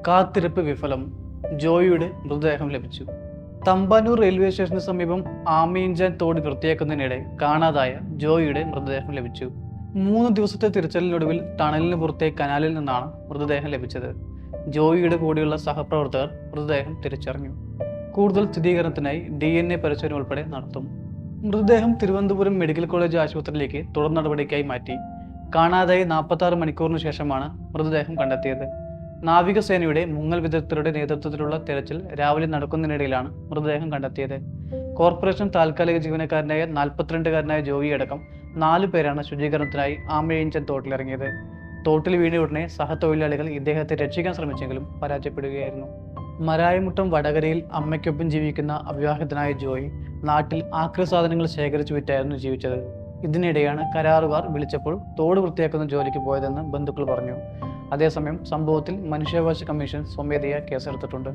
കാത്തിരിപ്പ് വിഫലം. ജോയിയുടെ മൃതദേഹം ലഭിച്ചു. തമ്പാനൂർ റെയിൽവേ സ്റ്റേഷന് സമീപം ആമയിഞ്ചാൻ തോട് വൃത്തിയാക്കുന്നതിനിടെ കാണാതായ ജോയിയുടെ മൃതദേഹം ലഭിച്ചു. 3 ദിവസത്തെ തിരച്ചിലിനൊടുവിൽ ടണലിന് പുറത്തെ കനാലിൽ നിന്നാണ് മൃതദേഹം ലഭിച്ചത്. ജോയിയുടെ കൂടെയുള്ള സഹപ്രവർത്തകർ മൃതദേഹം തിരിച്ചറിഞ്ഞു. കൂടുതൽ സ്ഥിരീകരണത്തിനായി DNA പരിശോധന ഉൾപ്പെടെ നടത്തും. മൃതദേഹം തിരുവനന്തപുരം മെഡിക്കൽ കോളേജ് ആശുപത്രിയിലേക്ക് തുടർ നടപടിക്കായി മാറ്റി. കാണാതായി 46 മണിക്കൂറിന് ശേഷമാണ് മൃതദേഹം കണ്ടെത്തിയത്. നാവികസേനയുടെ മുങ്ങൽ വിദഗ്ധരുടെ നേതൃത്വത്തിലുള്ള തെരച്ചിൽ രാവിലെ നടക്കുന്നതിനിടയിലാണ് മൃതദേഹം കണ്ടെത്തിയത്. കോർപ്പറേഷൻ താൽക്കാലിക ജീവനക്കാരനായ 42-കാരനായ ജോയി അടക്കം 4 പേരാണ് ശുചീകരണത്തിനായി ആമയിഞ്ചൻ തോട്ടിലിറങ്ങിയത്. തോട്ടിൽ വീണ ഉടനെ സഹതൊഴിലാളികൾ ഇദ്ദേഹത്തെ രക്ഷിക്കാൻ ശ്രമിച്ചെങ്കിലും പരാജയപ്പെടുകയായിരുന്നു. മരായമുട്ടം വടകരയിൽ അമ്മയ്ക്കൊപ്പം ജീവിക്കുന്ന അവിവാഹിതനായ ജോയി നാട്ടിൽ ആക്രി സാധനങ്ങൾ ശേഖരിച്ചു വിറ്റായിരുന്നു ജീവിച്ചത്. ഇതിനിടെയാണ് കരാറുകാർ വിളിച്ചപ്പോൾ തോട് വൃത്തിയാക്കുന്ന ജോലിക്ക് പോയതെന്ന് ബന്ധുക്കൾ പറഞ്ഞു. അതേസമയം സംഭവത്തിൽ മനുഷ്യാവകാശ കമ്മീഷൻ സ്വമേധയാ കേസെടുത്തിട്ടുണ്ട്.